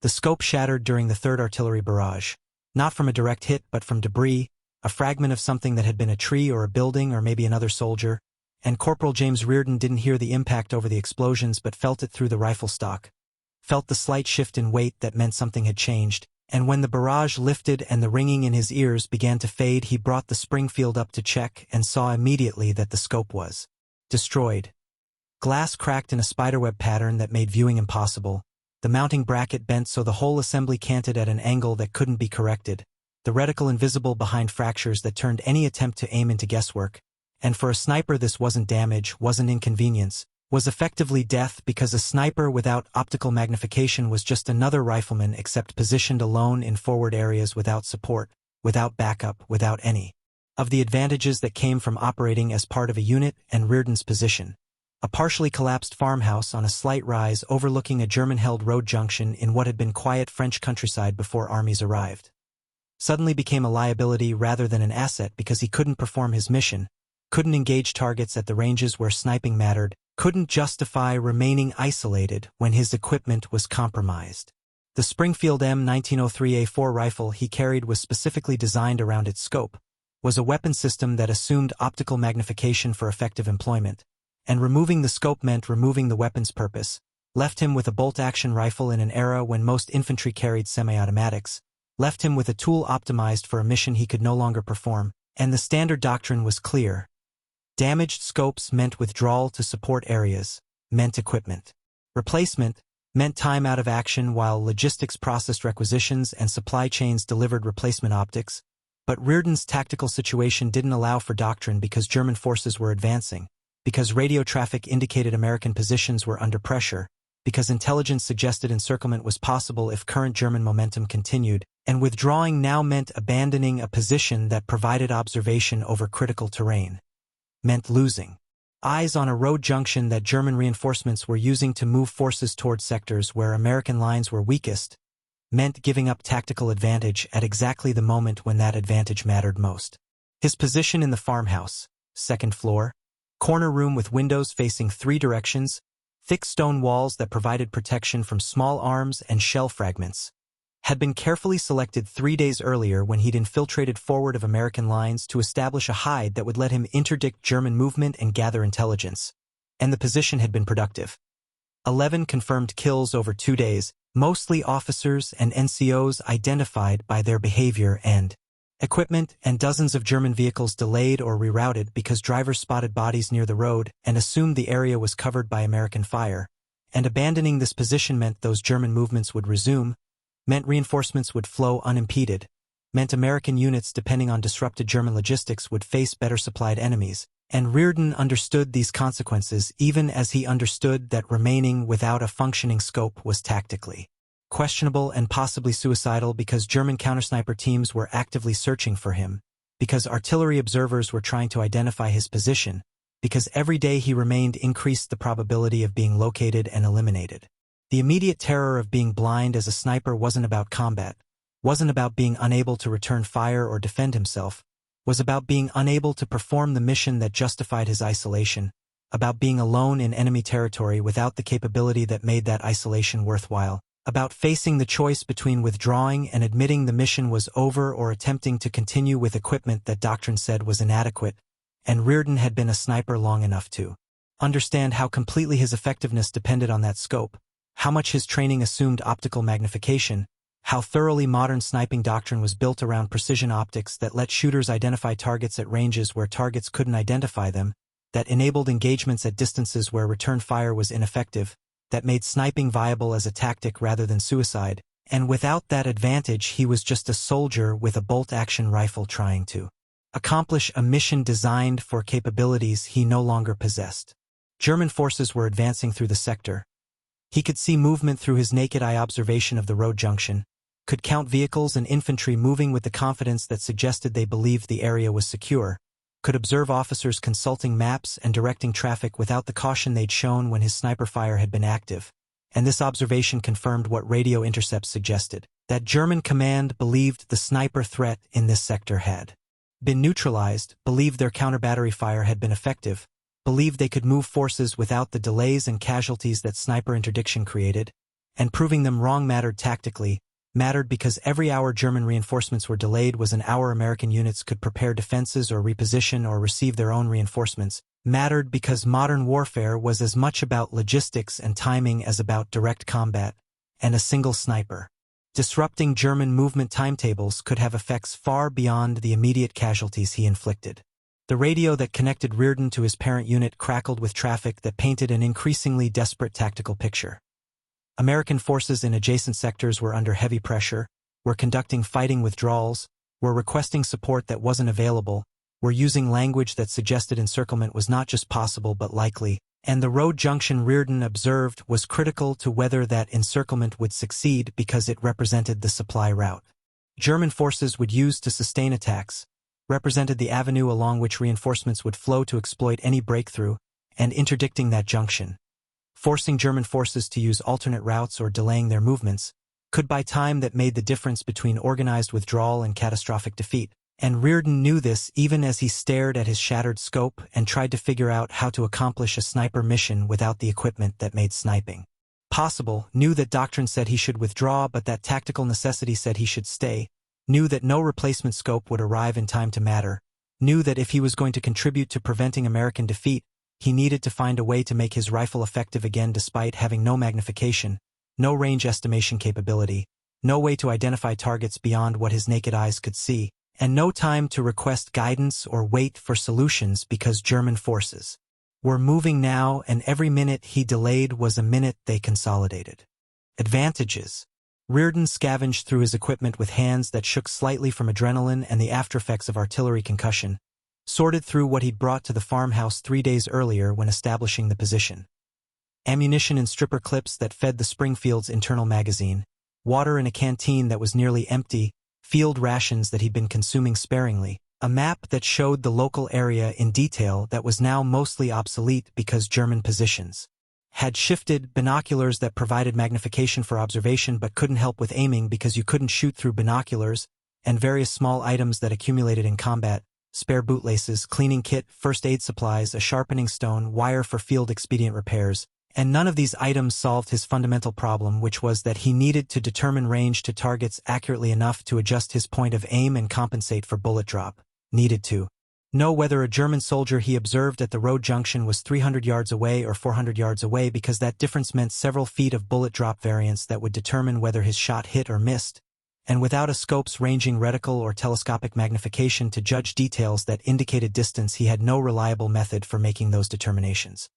The scope shattered during the 3rd artillery barrage. Not from a direct hit but from debris, a fragment of something that had been a tree or a building or maybe another soldier, and Corporal James Reardon didn't hear the impact over the explosions but felt it through the rifle stock. Felt the slight shift in weight that meant something had changed, and when the barrage lifted and the ringing in his ears began to fade, he brought the Springfield up to check and saw immediately that the scope was destroyed. Glass cracked in a spiderweb pattern that made viewing impossible. The mounting bracket bent so the whole assembly canted at an angle that couldn't be corrected. The reticle invisible behind fractures that turned any attempt to aim into guesswork. And for a sniper this wasn't damage, wasn't inconvenience, was effectively death, because a sniper without optical magnification was just another rifleman except positioned alone in forward areas without support, without backup, without any of the advantages that came from operating as part of a unit. And Reardon's position, a partially collapsed farmhouse on a slight rise overlooking a German-held road junction in what had been quiet French countryside before armies arrived, suddenly became a liability rather than an asset because he couldn't perform his mission, couldn't engage targets at the ranges where sniping mattered, couldn't justify remaining isolated when his equipment was compromised. The Springfield M1903A4 rifle he carried was specifically designed around its scope, was a weapon system that assumed optical magnification for effective employment, and removing the scope meant removing the weapon's purpose, left him with a bolt-action rifle in an era when most infantry carried semi-automatics, left him with a tool optimized for a mission he could no longer perform, and the standard doctrine was clear. Damaged scopes meant withdrawal to support areas, meant equipment. Replacement meant time out of action while logistics processed requisitions and supply chains delivered replacement optics. But Reardon's tactical situation didn't allow for doctrine because German forces were advancing, because radio traffic indicated American positions were under pressure, because intelligence suggested encirclement was possible if current German momentum continued, and withdrawing now meant abandoning a position that provided observation over critical terrain. Meant losing eyes on a road junction that German reinforcements were using to move forces toward sectors where American lines were weakest, meant giving up tactical advantage at exactly the moment when that advantage mattered most. His position in the farmhouse, 2nd floor, corner room with windows facing 3 directions, thick stone walls that provided protection from small arms and shell fragments, had been carefully selected 3 days earlier when he'd infiltrated forward of American lines to establish a hide that would let him interdict German movement and gather intelligence. And the position had been productive. 11 confirmed kills over 2 days, mostly officers and NCOs identified by their behavior and equipment, and dozens of German vehicles delayed or rerouted because drivers spotted bodies near the road and assumed the area was covered by American fire. And abandoning this position meant those German movements would resume, meant reinforcements would flow unimpeded, meant American units depending on disrupted German logistics would face better supplied enemies, and Reardon understood these consequences even as he understood that remaining without a functioning scope was tactically questionable and possibly suicidal because German countersniper teams were actively searching for him, because artillery observers were trying to identify his position, because every day he remained increased the probability of being located and eliminated. The immediate terror of being blind as a sniper wasn't about combat, wasn't about being unable to return fire or defend himself, was about being unable to perform the mission that justified his isolation, about being alone in enemy territory without the capability that made that isolation worthwhile, about facing the choice between withdrawing and admitting the mission was over or attempting to continue with equipment that doctrine said was inadequate, and Reardon had been a sniper long enough to understand how completely his effectiveness depended on that scope, how much his training assumed optical magnification, how thoroughly modern sniping doctrine was built around precision optics that let shooters identify targets at ranges where targets couldn't identify them, that enabled engagements at distances where return fire was ineffective, that made sniping viable as a tactic rather than suicide, and without that advantage he was just a soldier with a bolt-action rifle trying to accomplish a mission designed for capabilities he no longer possessed. German forces were advancing through the sector. He could see movement through his naked eye observation of the road junction, could count vehicles and infantry moving with the confidence that suggested they believed the area was secure, could observe officers consulting maps and directing traffic without the caution they'd shown when his sniper fire had been active, and this observation confirmed what radio intercepts suggested, that German command believed the sniper threat in this sector had been neutralized, believed their counter-battery fire had been effective, believed they could move forces without the delays and casualties that sniper interdiction created, and proving them wrong mattered tactically, mattered because every hour German reinforcements were delayed was an hour American units could prepare defenses or reposition or receive their own reinforcements, mattered because modern warfare was as much about logistics and timing as about direct combat, and a single sniper. Disrupting German movement timetables could have effects far beyond the immediate casualties he inflicted. The radio that connected Reardon to his parent unit crackled with traffic that painted an increasingly desperate tactical picture. American forces in adjacent sectors were under heavy pressure, were conducting fighting withdrawals, were requesting support that wasn't available, were using language that suggested encirclement was not just possible but likely, and the road junction Reardon observed was critical to whether that encirclement would succeed because it represented the supply route German forces would use to sustain attacks, represented the avenue along which reinforcements would flow to exploit any breakthrough, and interdicting that junction, forcing German forces to use alternate routes or delaying their movements, could buy time that made the difference between organized withdrawal and catastrophic defeat. And Reardon knew this even as he stared at his shattered scope and tried to figure out how to accomplish a sniper mission without the equipment that made sniping possible, knew that doctrine said he should withdraw but that tactical necessity said he should stay, knew that no replacement scope would arrive in time to matter, knew that if he was going to contribute to preventing American defeat, he needed to find a way to make his rifle effective again despite having no magnification, no range estimation capability, no way to identify targets beyond what his naked eyes could see, and no time to request guidance or wait for solutions because German forces were moving now and every minute he delayed was a minute they consolidated. Advantages. Reardon scavenged through his equipment with hands that shook slightly from adrenaline and the aftereffects of artillery concussion, sorted through what he'd brought to the farmhouse 3 days earlier when establishing the position. Ammunition in stripper clips that fed the Springfield's internal magazine, water in a canteen that was nearly empty, field rations that he'd been consuming sparingly, a map that showed the local area in detail that was now mostly obsolete because German positions had shifted, binoculars that provided magnification for observation but couldn't help with aiming because you couldn't shoot through binoculars, and various small items that accumulated in combat, spare bootlaces, cleaning kit, first aid supplies, a sharpening stone, wire for field expedient repairs, and none of these items solved his fundamental problem, which was that he needed to determine range to targets accurately enough to adjust his point of aim and compensate for bullet drop. Needed to know whether a German soldier he observed at the road junction was 300 yards away or 400 yards away because that difference meant several feet of bullet drop variance that would determine whether his shot hit or missed, and without a scope's ranging reticle or telescopic magnification to judge details that indicated distance, he had no reliable method for making those determinations.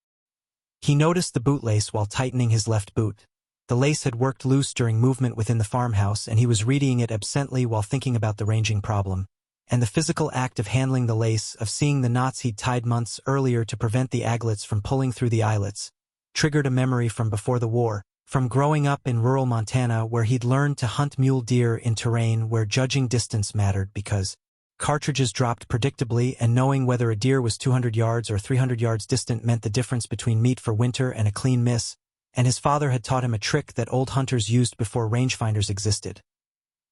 He noticed the bootlace while tightening his left boot. The lace had worked loose during movement within the farmhouse, and he was reading it absently while thinking about the ranging problem. And the physical act of handling the lace, of seeing the knots he'd tied months earlier to prevent the aglets from pulling through the eyelets, triggered a memory from before the war, from growing up in rural Montana where he'd learned to hunt mule deer in terrain where judging distance mattered because cartridges dropped predictably, and knowing whether a deer was 200 yards or 300 yards distant meant the difference between meat for winter and a clean miss, and his father had taught him a trick that old hunters used before rangefinders existed.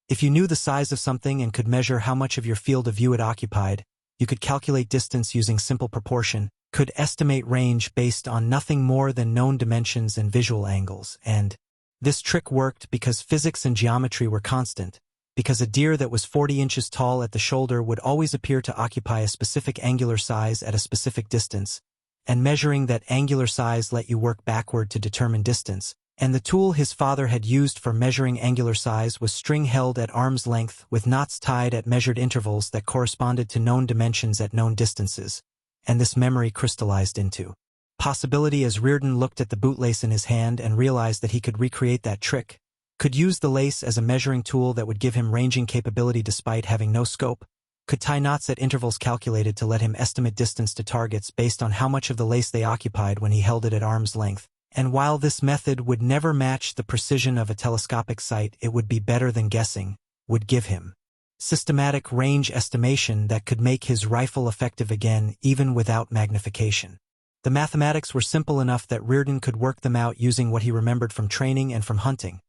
If you knew the size of something and could measure how much of your field of view it occupied, you could calculate distance using simple proportion, could estimate range based on nothing more than known dimensions and visual angles, and this trick worked because physics and geometry were constant, because a deer that was 40 inches tall at the shoulder would always appear to occupy a specific angular size at a specific distance, and measuring that angular size let you work backward to determine distance, and the tool his father had used for measuring angular size was string held at arm's length with knots tied at measured intervals that corresponded to known dimensions at known distances, and this memory crystallized into possibility as Reardon looked at the bootlace in his hand and realized that he could recreate that trick, could use the lace as a measuring tool that would give him ranging capability despite having no scope, could tie knots at intervals calculated to let him estimate distance to targets based on how much of the lace they occupied when he held it at arm's length. And while this method would never match the precision of a telescopic sight, it would be better than guessing, would give him systematic range estimation that could make his rifle effective again even without magnification. The mathematics were simple enough that Reardon could work them out using what he remembered from training and from hunting.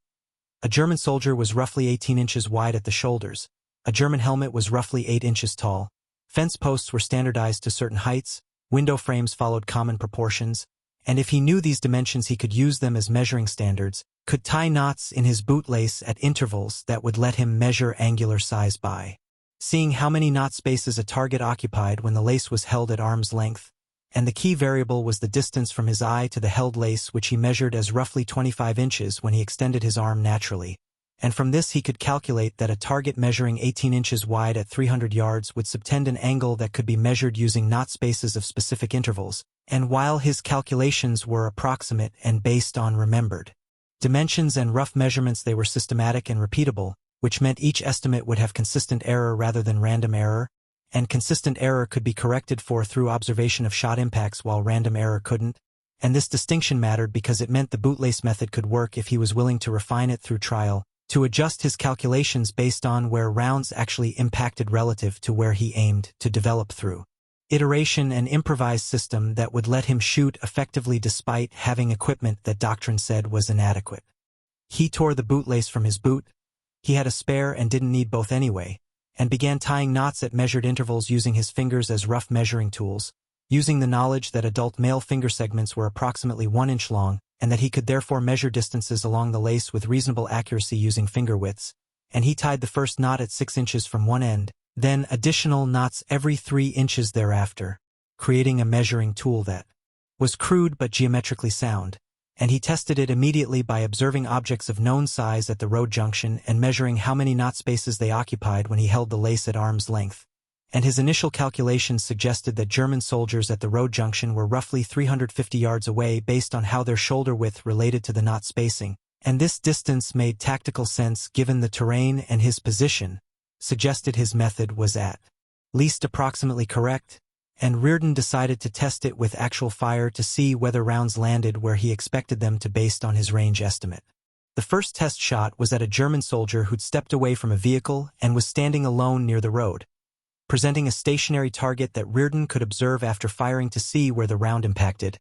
A German soldier was roughly 18 inches wide at the shoulders. A German helmet was roughly 8 inches tall. Fence posts were standardized to certain heights. Window frames followed common proportions. And if he knew these dimensions, he could use them as measuring standards, could tie knots in his bootlace at intervals that would let him measure angular size by seeing how many knot spaces a target occupied when the lace was held at arm's length, and the key variable was the distance from his eye to the held lace, which he measured as roughly 25 inches when he extended his arm naturally, and from this he could calculate that a target measuring 18 inches wide at 300 yards would subtend an angle that could be measured using knot spaces of specific intervals, and while his calculations were approximate and based on remembered dimensions and rough measurements, they were systematic and repeatable, which meant each estimate would have consistent error rather than random error, and consistent error could be corrected for through observation of shot impacts while random error couldn't, and this distinction mattered because it meant the bootlace method could work if he was willing to refine it through trial, to adjust his calculations based on where rounds actually impacted relative to where he aimed to develop through iteration and improvised system that would let him shoot effectively despite having equipment that doctrine said was inadequate. He tore the bootlace from his boot. He had a spare and didn't need both anyway, and began tying knots at measured intervals using his fingers as rough measuring tools, using the knowledge that adult male finger segments were approximately 1 inch long, and that he could therefore measure distances along the lace with reasonable accuracy using finger widths, and he tied the first knot at 6 inches from one end, then additional knots every 3 inches thereafter, creating a measuring tool that was crude but geometrically sound, and he tested it immediately by observing objects of known size at the road junction and measuring how many knot spaces they occupied when he held the lace at arm's length. And his initial calculations suggested that German soldiers at the road junction were roughly 350 yards away based on how their shoulder width related to the knot spacing, and this distance made tactical sense given the terrain, and his position suggested his method was at least approximately correct, and Reardon decided to test it with actual fire to see whether rounds landed where he expected them to based on his range estimate. The first test shot was at a German soldier who'd stepped away from a vehicle and was standing alone near the road, presenting a stationary target that Reardon could observe after firing to see where the round impacted,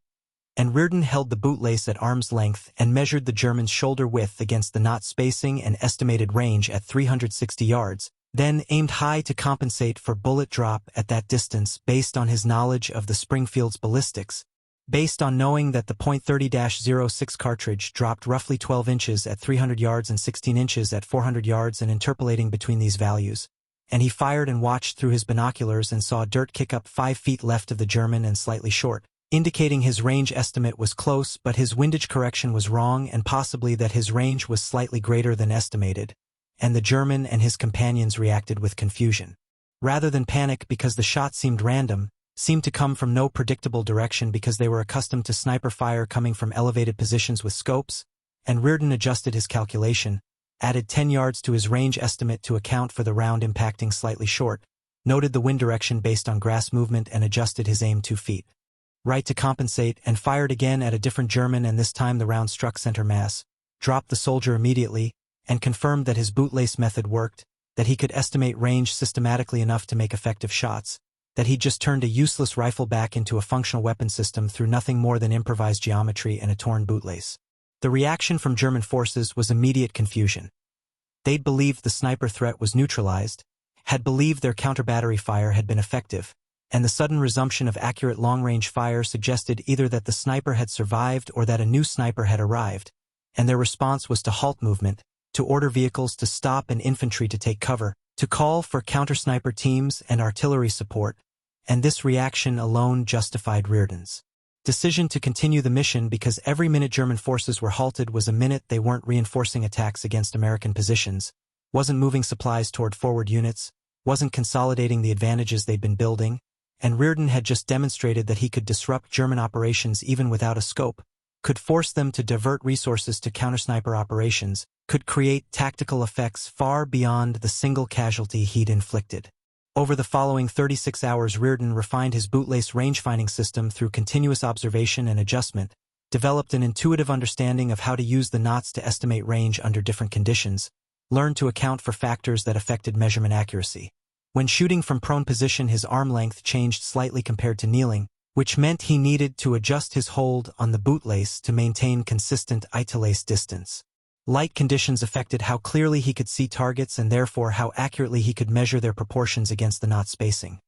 and Reardon held the bootlace at arm's length and measured the German's shoulder width against the knot spacing and estimated range at 360 yards, then aimed high to compensate for bullet drop at that distance based on his knowledge of the Springfield's ballistics, based on knowing that the .30-06 cartridge dropped roughly 12 inches at 300 yards and 16 inches at 400 yards, and interpolating between these values. And he fired and watched through his binoculars and saw dirt kick up 5 feet left of the German and slightly short, indicating his range estimate was close, but his windage correction was wrong, and possibly that his range was slightly greater than estimated, and the German and his companions reacted with confusion, rather than panic, because the shot seemed random, seemed to come from no predictable direction because they were accustomed to sniper fire coming from elevated positions with scopes, and Reardon adjusted his calculation, added 10 yards to his range estimate to account for the round impacting slightly short, noted the wind direction based on grass movement, and adjusted his aim 2 feet right to compensate, and fired again at a different German, and this time the round struck center mass, dropped the soldier immediately, and confirmed that his bootlace method worked, that he could estimate range systematically enough to make effective shots, that he'd just turned a useless rifle back into a functional weapon system through nothing more than improvised geometry and a torn bootlace. The reaction from German forces was immediate confusion. They'd believed the sniper threat was neutralized, had believed their counter-battery fire had been effective, and the sudden resumption of accurate long-range fire suggested either that the sniper had survived or that a new sniper had arrived, and their response was to halt movement, to order vehicles to stop and infantry to take cover, to call for counter-sniper teams and artillery support, and this reaction alone justified Reardon's decision to continue the mission, because every minute German forces were halted was a minute they weren't reinforcing attacks against American positions, wasn't moving supplies toward forward units, wasn't consolidating the advantages they'd been building, and Reardon had just demonstrated that he could disrupt German operations even without a scope, could force them to divert resources to counter-sniper operations, could create tactical effects far beyond the single casualty he'd inflicted. Over the following 36 hours, Reardon refined his bootlace range-finding system through continuous observation and adjustment, developed an intuitive understanding of how to use the knots to estimate range under different conditions, learned to account for factors that affected measurement accuracy. When shooting from prone position, his arm length changed slightly compared to kneeling, which meant he needed to adjust his hold on the bootlace to maintain consistent eye-to-lace distance. Light conditions affected how clearly he could see targets and therefore how accurately he could measure their proportions against the knot spacing.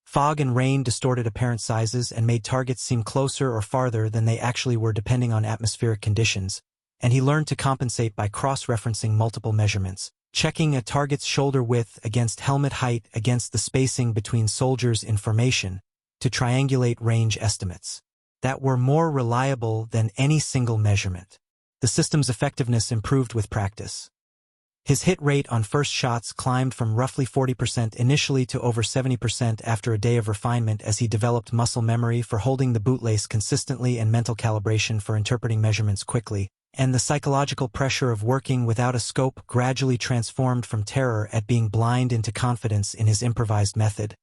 Fog and rain distorted apparent sizes and made targets seem closer or farther than they actually were depending on atmospheric conditions, and he learned to compensate by cross-referencing multiple measurements, checking a target's shoulder width against helmet height against the spacing between soldiers in formation to triangulate range estimates that were more reliable than any single measurement. The system's effectiveness improved with practice. His hit rate on first shots climbed from roughly 40% initially to over 70% after a day of refinement as he developed muscle memory for holding the bootlace consistently and mental calibration for interpreting measurements quickly, and the psychological pressure of working without a scope gradually transformed from terror at being blind into confidence in his improvised method,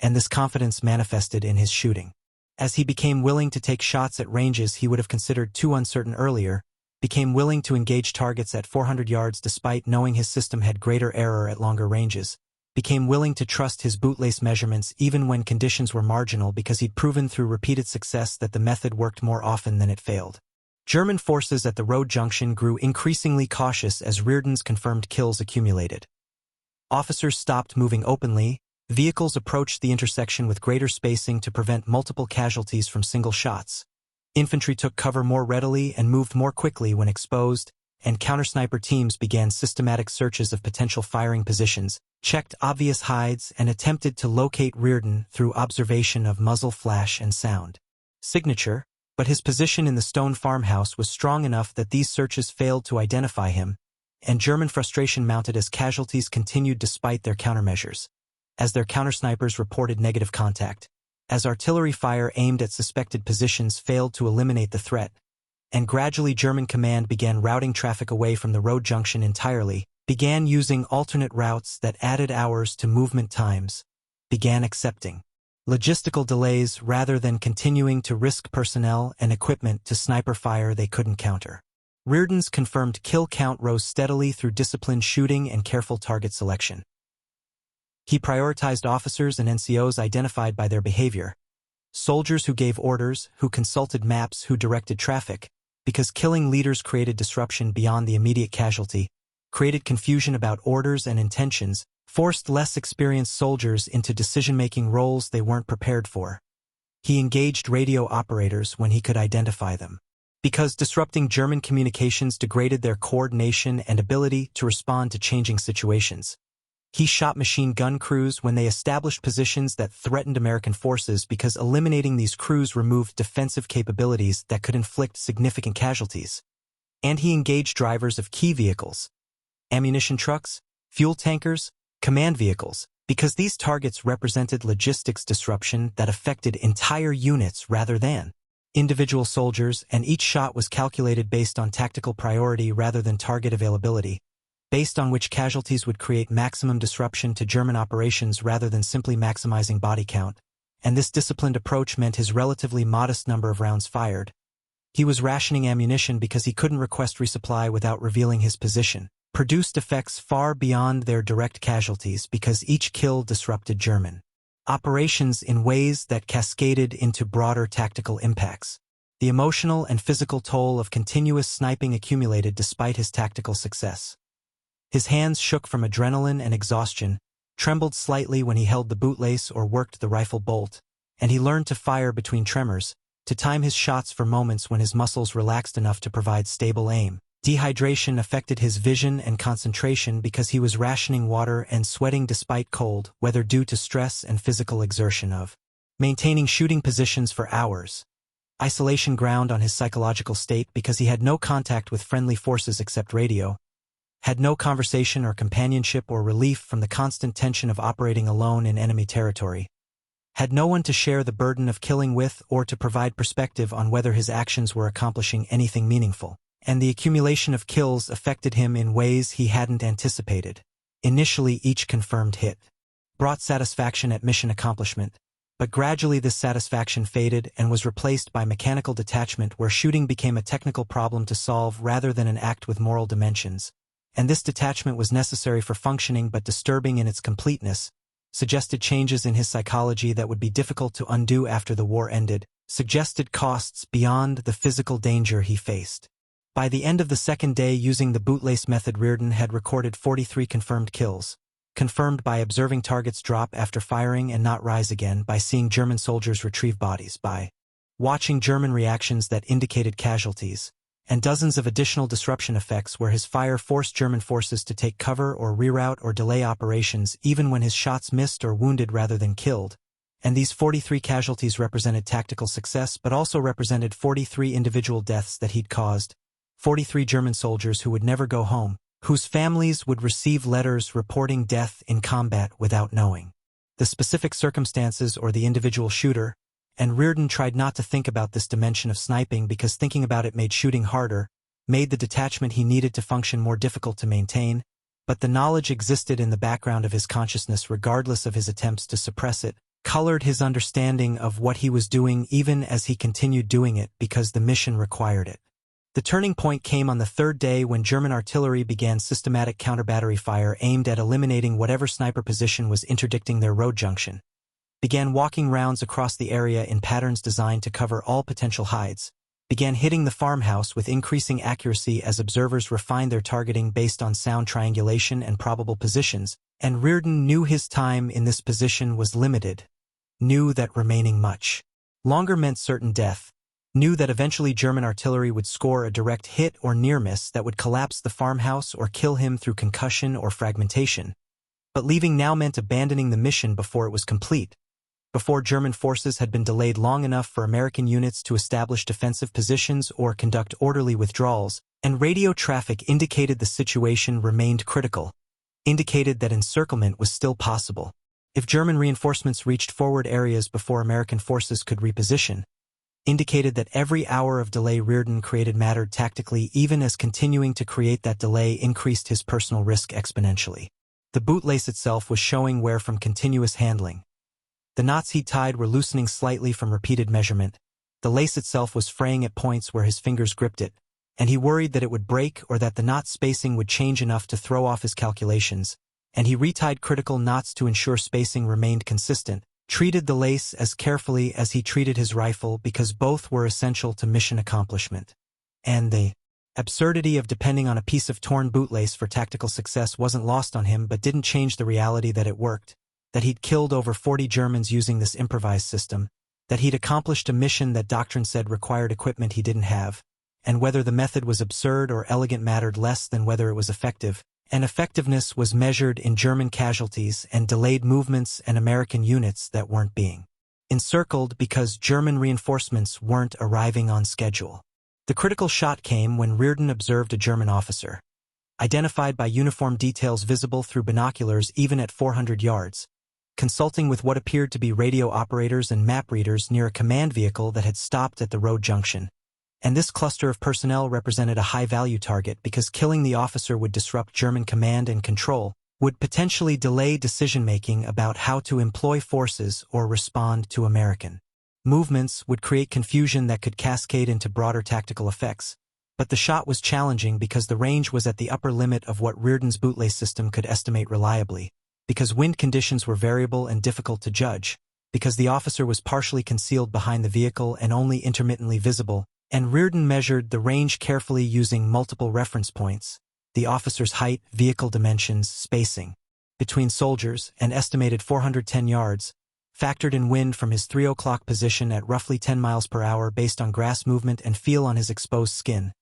and this confidence manifested in his shooting. As he became willing to take shots at ranges he would have considered too uncertain earlier, became willing to engage targets at 400 yards despite knowing his system had greater error at longer ranges, became willing to trust his bootlace measurements even when conditions were marginal because he'd proven through repeated success that the method worked more often than it failed. German forces at the road junction grew increasingly cautious as Reardon's confirmed kills accumulated. Officers stopped moving openly, vehicles approached the intersection with greater spacing to prevent multiple casualties from single shots. Infantry took cover more readily and moved more quickly when exposed, and counter-sniper teams began systematic searches of potential firing positions, checked obvious hides, and attempted to locate Reardon through observation of muzzle flash and sound signature, but his position in the stone farmhouse was strong enough that these searches failed to identify him, and German frustration mounted as casualties continued despite their countermeasures. As their counter-snipers reported negative contact, as artillery fire aimed at suspected positions failed to eliminate the threat, and gradually German command began routing traffic away from the road junction entirely, began using alternate routes that added hours to movement times, began accepting logistical delays rather than continuing to risk personnel and equipment to sniper fire they couldn't counter. Reardon's confirmed kill count rose steadily through disciplined shooting and careful target selection. He prioritized officers and NCOs identified by their behavior, soldiers who gave orders, who consulted maps, who directed traffic, because killing leaders created disruption beyond the immediate casualty, created confusion about orders and intentions, forced less experienced soldiers into decision-making roles they weren't prepared for. He engaged radio operators when he could identify them, because disrupting German communications degraded their coordination and ability to respond to changing situations. He shot machine gun crews when they established positions that threatened American forces because eliminating these crews removed defensive capabilities that could inflict significant casualties. And he engaged drivers of key vehicles, ammunition trucks, fuel tankers, command vehicles, because these targets represented logistics disruption that affected entire units rather than individual soldiers, and each shot was calculated based on tactical priority rather than target availability, based on which casualties would create maximum disruption to German operations rather than simply maximizing body count, and this disciplined approach meant his relatively modest number of rounds fired. He was rationing ammunition because he couldn't request resupply without revealing his position, produced effects far beyond their direct casualties because each kill disrupted German operations in ways that cascaded into broader tactical impacts. The emotional and physical toll of continuous sniping accumulated despite his tactical success. His hands shook from adrenaline and exhaustion, trembled slightly when he held the bootlace or worked the rifle bolt, and he learned to fire between tremors, to time his shots for moments when his muscles relaxed enough to provide stable aim. Dehydration affected his vision and concentration because he was rationing water and sweating despite cold, whether due to stress and physical exertion of maintaining shooting positions for hours. Isolation ground on his psychological state because he had no contact with friendly forces except radio, had no conversation or companionship or relief from the constant tension of operating alone in enemy territory, had no one to share the burden of killing with or to provide perspective on whether his actions were accomplishing anything meaningful, and the accumulation of kills affected him in ways he hadn't anticipated. Initially, each confirmed hit brought satisfaction at mission accomplishment, but gradually this satisfaction faded and was replaced by mechanical detachment where shooting became a technical problem to solve rather than an act with moral dimensions. And this detachment was necessary for functioning but disturbing in its completeness, suggested changes in his psychology that would be difficult to undo after the war ended, suggested costs beyond the physical danger he faced. By the end of the second day using the bootlace method, Reardon had recorded 43 confirmed kills, confirmed by observing targets drop after firing and not rise again, by seeing German soldiers retrieve bodies, by watching German reactions that indicated casualties, and dozens of additional disruption effects where his fire forced German forces to take cover or reroute or delay operations even when his shots missed or wounded rather than killed. And these 43 casualties represented tactical success but also represented 43 individual deaths that he'd caused, 43 German soldiers who would never go home, whose families would receive letters reporting death in combat without knowing the specific circumstances or the individual shooter, and Reardon tried not to think about this dimension of sniping because thinking about it made shooting harder, made the detachment he needed to function more difficult to maintain, but the knowledge existed in the background of his consciousness regardless of his attempts to suppress it, colored his understanding of what he was doing even as he continued doing it because the mission required it. The turning point came on the third day when German artillery began systematic counter-battery fire aimed at eliminating whatever sniper position was interdicting their road junction, began walking rounds across the area in patterns designed to cover all potential hides, began hitting the farmhouse with increasing accuracy as observers refined their targeting based on sound triangulation and probable positions, and Reardon knew his time in this position was limited, knew that remaining much longer meant certain death, knew that eventually German artillery would score a direct hit or near miss that would collapse the farmhouse or kill him through concussion or fragmentation. But leaving now meant abandoning the mission before it was complete, before German forces had been delayed long enough for American units to establish defensive positions or conduct orderly withdrawals, and radio traffic indicated the situation remained critical, indicated that encirclement was still possible. If German reinforcements reached forward areas before American forces could reposition, indicated that every hour of delay Reardon created mattered tactically even as continuing to create that delay increased his personal risk exponentially. The bootlace itself was showing wear from continuous handling. The knots he'd tied were loosening slightly from repeated measurement. The lace itself was fraying at points where his fingers gripped it, and he worried that it would break or that the knot spacing would change enough to throw off his calculations, and he retied critical knots to ensure spacing remained consistent, treated the lace as carefully as he treated his rifle because both were essential to mission accomplishment. And the absurdity of depending on a piece of torn bootlace for tactical success wasn't lost on him but didn't change the reality that it worked, that he'd killed over 40 Germans using this improvised system, that he'd accomplished a mission that doctrine said required equipment he didn't have, and whether the method was absurd or elegant mattered less than whether it was effective, and effectiveness was measured in German casualties and delayed movements and American units that weren't being encircled because German reinforcements weren't arriving on schedule. The critical shot came when Reardon observed a German officer, identified by uniform details visible through binoculars even at 400 yards, consulting with what appeared to be radio operators and map readers near a command vehicle that had stopped at the road junction. And this cluster of personnel represented a high-value target because killing the officer would disrupt German command and control, would potentially delay decision-making about how to employ forces or respond to American movements, would create confusion that could cascade into broader tactical effects. But the shot was challenging because the range was at the upper limit of what Reardon's bootlace system could estimate reliably, because wind conditions were variable and difficult to judge, because the officer was partially concealed behind the vehicle and only intermittently visible, and Reardon measured the range carefully using multiple reference points, the officer's height, vehicle dimensions, spacing between soldiers, and estimated 410 yards, factored in wind from his 3 o'clock position at roughly 10 miles per hour based on grass movement and feel on his exposed skin,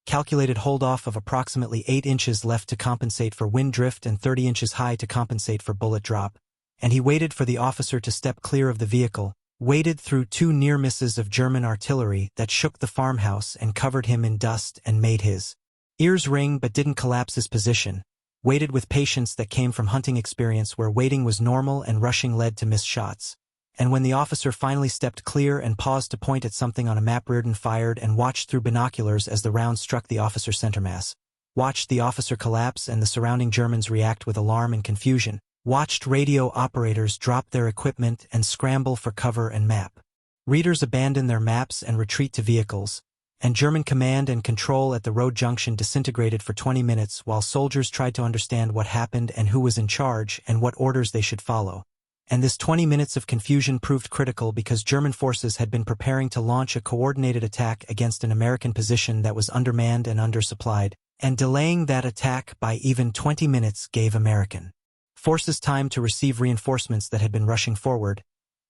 calculated hold-off of approximately 8 inches left to compensate for wind drift and 30 inches high to compensate for bullet drop, and he waited for the officer to step clear of the vehicle, waded through 2 near misses of German artillery that shook the farmhouse and covered him in dust and made his ears ring but didn't collapse his position, waited with patience that came from hunting experience where waiting was normal and rushing led to missed shots. And when the officer finally stepped clear and paused to point at something on a map, Reardon fired and watched through binoculars as the round struck the officer's center mass, watched the officer collapse and the surrounding Germans react with alarm and confusion, watched radio operators drop their equipment and scramble for cover and map. Readers abandon their maps and retreat to vehicles, and German command and control at the road junction disintegrated for 20 minutes while soldiers tried to understand what happened and who was in charge and what orders they should follow. And this 20 minutes of confusion proved critical because German forces had been preparing to launch a coordinated attack against an American position that was undermanned and undersupplied, and delaying that attack by even 20 minutes gave American forces time to receive reinforcements that had been rushing forward,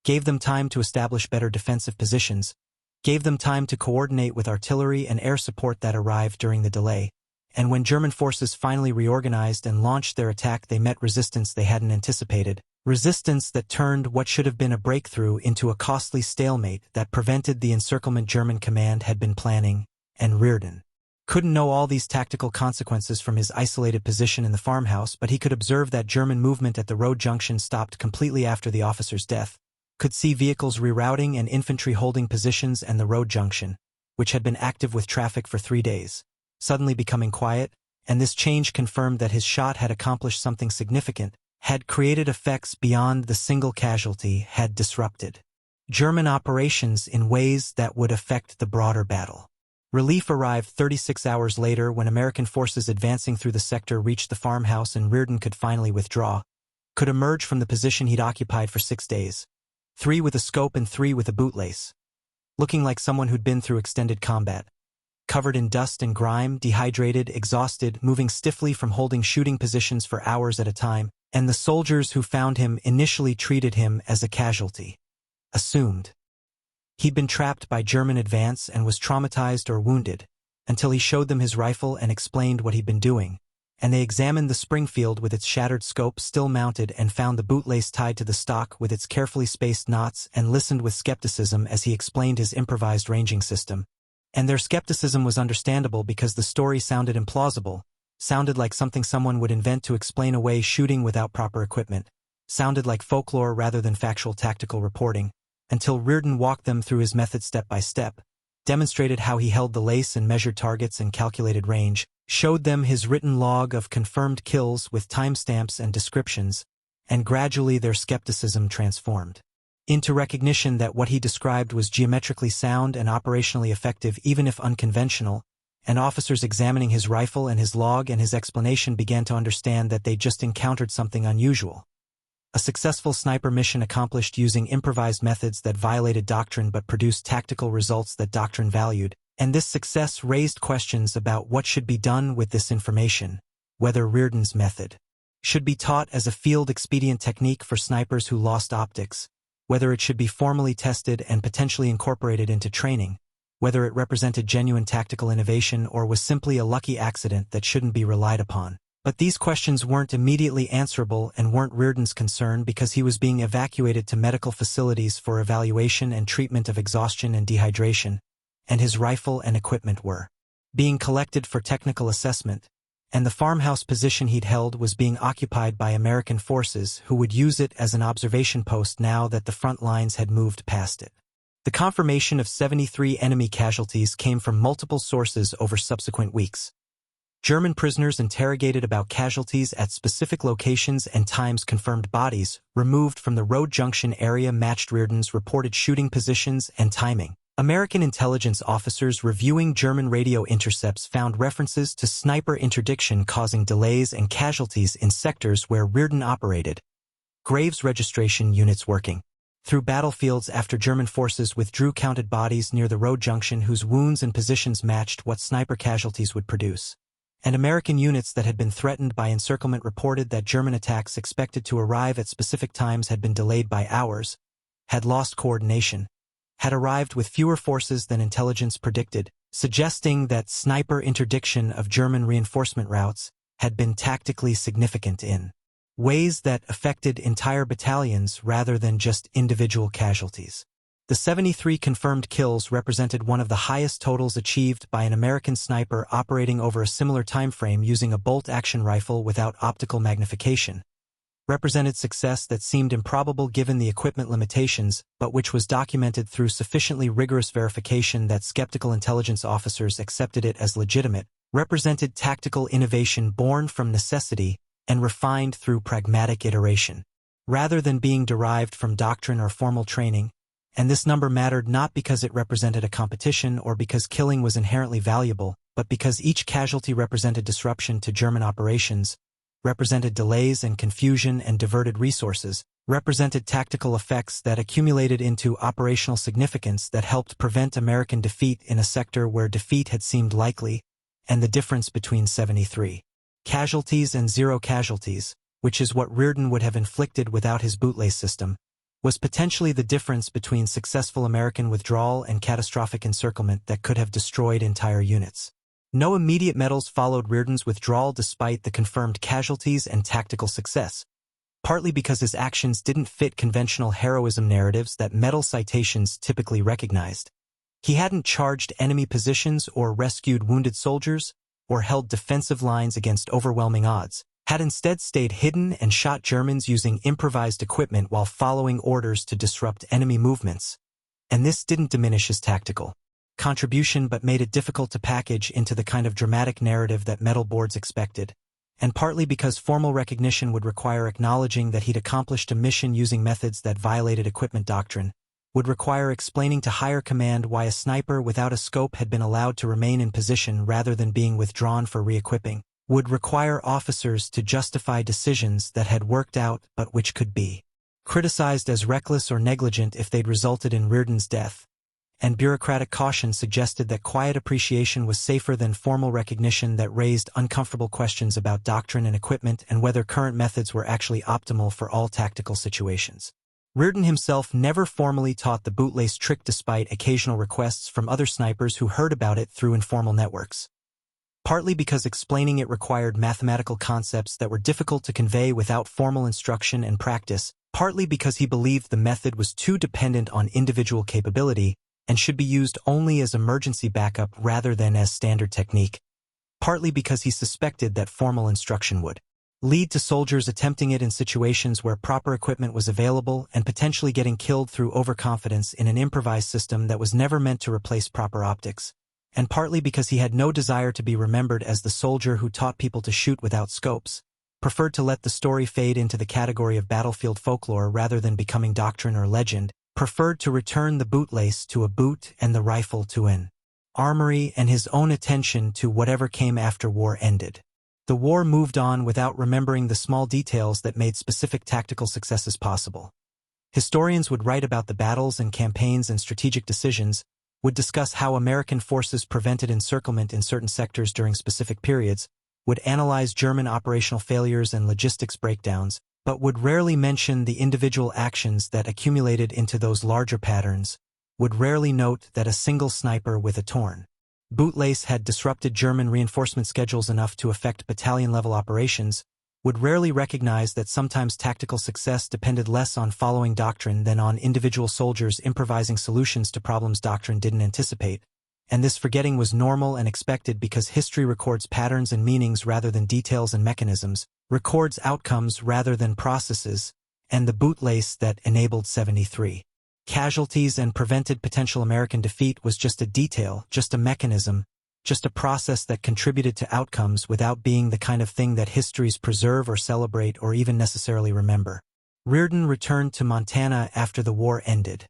gave them time to establish better defensive positions, gave them time to coordinate with artillery and air support that arrived during the delay, and when German forces finally reorganized and launched their attack, they met resistance they hadn't anticipated, resistance that turned what should have been a breakthrough into a costly stalemate that prevented the encirclement German command had been planning, and Rearden couldn't know all these tactical consequences from his isolated position in the farmhouse, but he could observe that German movement at the road junction stopped completely after the officer's death, could see vehicles rerouting and infantry holding positions, and the road junction, which had been active with traffic for 3 days, suddenly becoming quiet, and this change confirmed that his shot had accomplished something significant, had created effects beyond the single casualty, had disrupted German operations in ways that would affect the broader battle. Relief arrived 36 hours later when American forces advancing through the sector reached the farmhouse and Rearden could finally withdraw, could emerge from the position he'd occupied for 6 days, 3 with a scope and 3 with a bootlace, looking like someone who'd been through extended combat, covered in dust and grime, dehydrated, exhausted, moving stiffly from holding shooting positions for hours at a time, and the soldiers who found him initially treated him as a casualty. Assumed he'd been trapped by German advance and was traumatized or wounded, until he showed them his rifle and explained what he'd been doing, and they examined the Springfield with its shattered scope still mounted and found the bootlace tied to the stock with its carefully spaced knots and listened with skepticism as he explained his improvised ranging system. And their skepticism was understandable because the story sounded implausible, sounded like something someone would invent to explain away shooting without proper equipment, sounded like folklore rather than factual tactical reporting, until Rearden walked them through his method step by step, demonstrated how he held the lace and measured targets and calculated range, showed them his written log of confirmed kills with timestamps and descriptions, and gradually their skepticism transformed into recognition that what he described was geometrically sound and operationally effective even if unconventional, and officers examining his rifle and his log and his explanation began to understand that they'd just encountered something unusual. A successful sniper mission accomplished using improvised methods that violated doctrine but produced tactical results that doctrine valued, and this success raised questions about what should be done with this information, whether Rearden's method should be taught as a field expedient technique for snipers who lost optics, whether it should be formally tested and potentially incorporated into training, whether it represented genuine tactical innovation or was simply a lucky accident that shouldn't be relied upon. But these questions weren't immediately answerable and weren't Rearden's concern because he was being evacuated to medical facilities for evaluation and treatment of exhaustion and dehydration, and his rifle and equipment were being collected for technical assessment, and the farmhouse position he'd held was being occupied by American forces who would use it as an observation post now that the front lines had moved past it. The confirmation of 73 enemy casualties came from multiple sources over subsequent weeks. German prisoners interrogated about casualties at specific locations and times confirmed bodies removed from the road junction area matched Rearden's reported shooting positions and timing. American intelligence officers reviewing German radio intercepts found references to sniper interdiction causing delays and casualties in sectors where Rearden operated. Graves registration units working through battlefields after German forces withdrew counted bodies near the road junction whose wounds and positions matched what sniper casualties would produce. And American units that had been threatened by encirclement reported that German attacks expected to arrive at specific times had been delayed by hours, had lost coordination, had arrived with fewer forces than intelligence predicted, suggesting that sniper interdiction of German reinforcement routes had been tactically significant in ways that affected entire battalions rather than just individual casualties. The 73 confirmed kills represented one of the highest totals achieved by an American sniper operating over a similar time frame using a bolt-action rifle without optical magnification, represented success that seemed improbable given the equipment limitations, but which was documented through sufficiently rigorous verification that skeptical intelligence officers accepted it as legitimate, represented tactical innovation born from necessity and refined through pragmatic iteration, rather than being derived from doctrine or formal training. And this number mattered not because it represented a competition or because killing was inherently valuable, but because each casualty represented disruption to German operations, represented delays and confusion and diverted resources, represented tactical effects that accumulated into operational significance that helped prevent American defeat in a sector where defeat had seemed likely, and the difference between 73 casualties and 0 casualties, which is what Rearden would have inflicted without his bootlace system, was potentially the difference between successful American withdrawal and catastrophic encirclement that could have destroyed entire units. No immediate medals followed Reardon's withdrawal despite the confirmed casualties and tactical success, partly because his actions didn't fit conventional heroism narratives that medal citations typically recognized. He hadn't charged enemy positions or rescued wounded soldiers, or held defensive lines against overwhelming odds, had instead stayed hidden and shot Germans using improvised equipment while following orders to disrupt enemy movements. And this didn't diminish his tactical contribution but made it difficult to package into the kind of dramatic narrative that medal boards expected, and partly because formal recognition would require acknowledging that he'd accomplished a mission using methods that violated equipment doctrine, would require explaining to higher command why a sniper without a scope had been allowed to remain in position rather than being withdrawn for re-equipping, would require officers to justify decisions that had worked out but which could be criticized as reckless or negligent if they'd resulted in Reardon's death, and bureaucratic caution suggested that quiet appreciation was safer than formal recognition that raised uncomfortable questions about doctrine and equipment and whether current methods were actually optimal for all tactical situations. Reardon himself never formally taught the Bootlace trick despite occasional requests from other snipers who heard about it through informal networks. Partly because explaining it required mathematical concepts that were difficult to convey without formal instruction and practice, partly because he believed the method was too dependent on individual capability and should be used only as emergency backup rather than as standard technique, partly because he suspected that formal instruction would lead to soldiers attempting it in situations where proper equipment was available and potentially getting killed through overconfidence in an improvised system that was never meant to replace proper optics, and partly because he had no desire to be remembered as the soldier who taught people to shoot without scopes, preferred to let the story fade into the category of battlefield folklore rather than becoming doctrine or legend, preferred to return the bootlace to a boot and the rifle to an armory and his own attention to whatever came after war ended. The war moved on without remembering the small details that made specific tactical successes possible. Historians would write about the battles and campaigns and strategic decisions, would discuss how American forces prevented encirclement in certain sectors during specific periods, would analyze German operational failures and logistics breakdowns, but would rarely mention the individual actions that accumulated into those larger patterns, would rarely note that a single sniper with a torn bootlace had disrupted German reinforcement schedules enough to affect battalion-level operations, would rarely recognize that sometimes tactical success depended less on following doctrine than on individual soldiers improvising solutions to problems doctrine didn't anticipate, and this forgetting was normal and expected because history records patterns and meanings rather than details and mechanisms, records outcomes rather than processes, and the bootlace that enabled 73 casualties and prevented potential American defeat was just a detail, just a mechanism, just a process that contributed to outcomes without being the kind of thing that histories preserve or celebrate or even necessarily remember. Reardon returned to Montana after the war ended.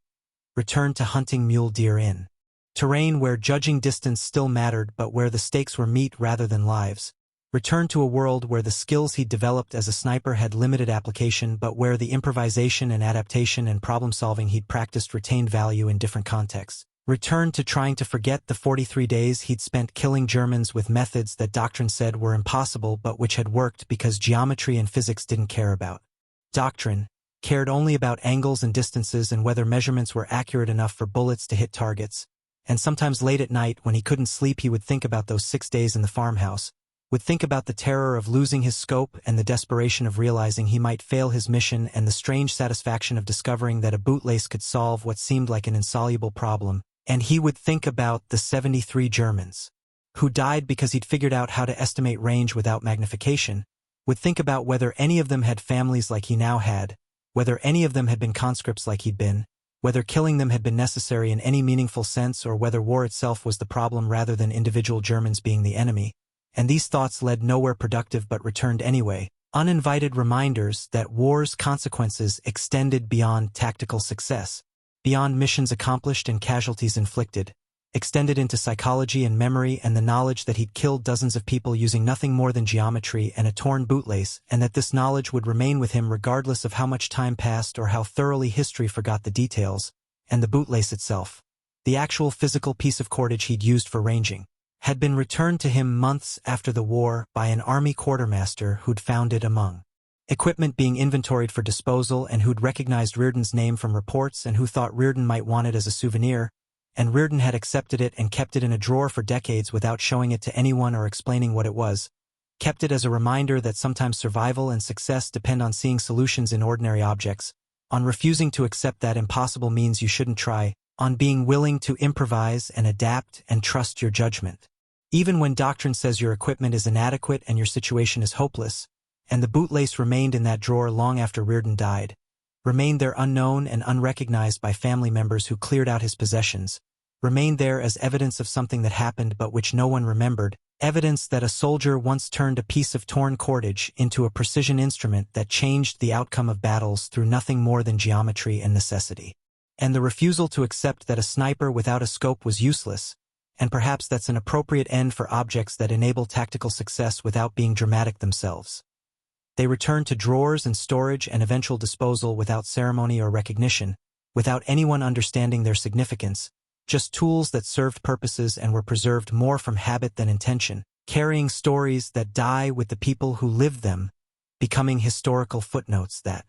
Returned to hunting mule deer in terrain where judging distance still mattered but where the stakes were meat rather than lives. Returned to a world where the skills he'd developed as a sniper had limited application but where the improvisation and adaptation and problem-solving he'd practiced retained value in different contexts. Returned to trying to forget the 43 days he'd spent killing Germans with methods that doctrine said were impossible but which had worked because geometry and physics didn't care about doctrine, cared only about angles and distances and whether measurements were accurate enough for bullets to hit targets. And sometimes late at night when he couldn't sleep he would think about those 6 days in the farmhouse, would think about the terror of losing his scope and the desperation of realizing he might fail his mission and the strange satisfaction of discovering that a bootlace could solve what seemed like an insoluble problem, and he would think about the 73 Germans who died because he'd figured out how to estimate range without magnification, would think about whether any of them had families like he now had, whether any of them had been conscripts like he'd been, whether killing them had been necessary in any meaningful sense or whether war itself was the problem rather than individual Germans being the enemy. And these thoughts led nowhere productive but returned anyway, uninvited reminders that war's consequences extended beyond tactical success, beyond missions accomplished and casualties inflicted, extended into psychology and memory and the knowledge that he'd killed dozens of people using nothing more than geometry and a torn bootlace, and that this knowledge would remain with him regardless of how much time passed or how thoroughly history forgot the details, and the bootlace itself, the actual physical piece of cordage he'd used for ranging, had been returned to him months after the war by an army quartermaster who'd found it among equipment being inventoried for disposal, and who'd recognized Reardon's name from reports and who thought Reardon might want it as a souvenir, and Reardon had accepted it and kept it in a drawer for decades without showing it to anyone or explaining what it was, kept it as a reminder that sometimes survival and success depend on seeing solutions in ordinary objects, on refusing to accept that impossible means you shouldn't try, on being willing to improvise and adapt and trust your judgment. Even when doctrine says your equipment is inadequate and your situation is hopeless, and the bootlace remained in that drawer long after Reardon died, remained there unknown and unrecognized by family members who cleared out his possessions, remained there as evidence of something that happened but which no one remembered, evidence that a soldier once turned a piece of torn cordage into a precision instrument that changed the outcome of battles through nothing more than geometry and necessity. And the refusal to accept that a sniper without a scope was useless, and perhaps that's an appropriate end for objects that enable tactical success without being dramatic themselves. They returned to drawers and storage and eventual disposal without ceremony or recognition, without anyone understanding their significance, just tools that served purposes and were preserved more from habit than intention, carrying stories that die with the people who lived them, becoming historical footnotes that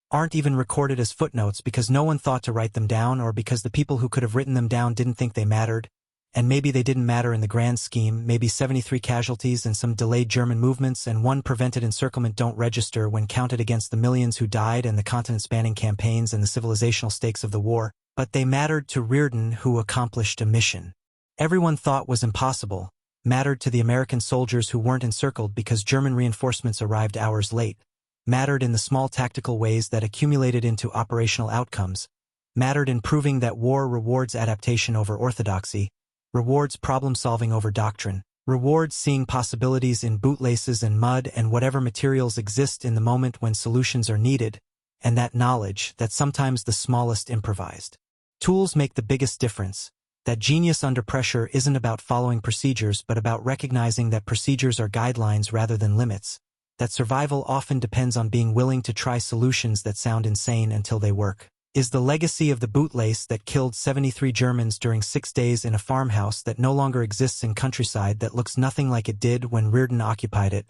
aren't even recorded as footnotes because no one thought to write them down or because the people who could have written them down didn't think they mattered, and maybe they didn't matter in the grand scheme. Maybe 73 casualties and some delayed German movements and one prevented encirclement don't register when counted against the millions who died and the continent-spanning campaigns and the civilizational stakes of the war, but they mattered to Reardon, who accomplished a mission everyone thought was impossible, mattered to the American soldiers who weren't encircled because German reinforcements arrived hours late, mattered in the small tactical ways that accumulated into operational outcomes, mattered in proving that war rewards adaptation over orthodoxy, rewards problem-solving over doctrine, rewards seeing possibilities in bootlaces and mud and whatever materials exist in the moment when solutions are needed, and that knowledge that sometimes the smallest improvised tools make the biggest difference, that genius under pressure isn't about following procedures but about recognizing that procedures are guidelines rather than limits, that survival often depends on being willing to try solutions that sound insane until they work, is the legacy of the bootlace that killed 73 Germans during 6 days in a farmhouse that no longer exists in countryside that looks nothing like it did when Reardon occupied it,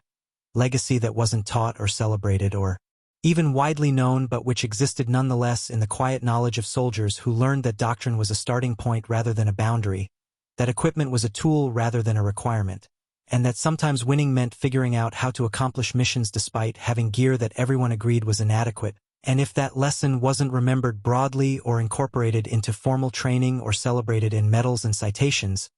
legacy that wasn't taught or celebrated or even widely known but which existed nonetheless in the quiet knowledge of soldiers who learned that doctrine was a starting point rather than a boundary, that equipment was a tool rather than a requirement, and that sometimes winning meant figuring out how to accomplish missions despite having gear that everyone agreed was inadequate, and if that lesson wasn't remembered broadly or incorporated into formal training or celebrated in medals and citations,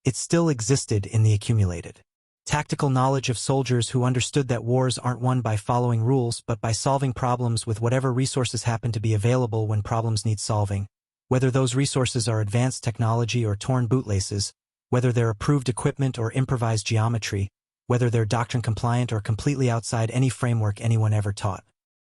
it still existed in the accumulated tactical knowledge of soldiers who understood that wars aren't won by following rules but by solving problems with whatever resources happen to be available when problems need solving, whether those resources are advanced technology or torn bootlaces, whether they're approved equipment or improvised geometry, whether they're doctrine compliant or completely outside any framework anyone ever taught.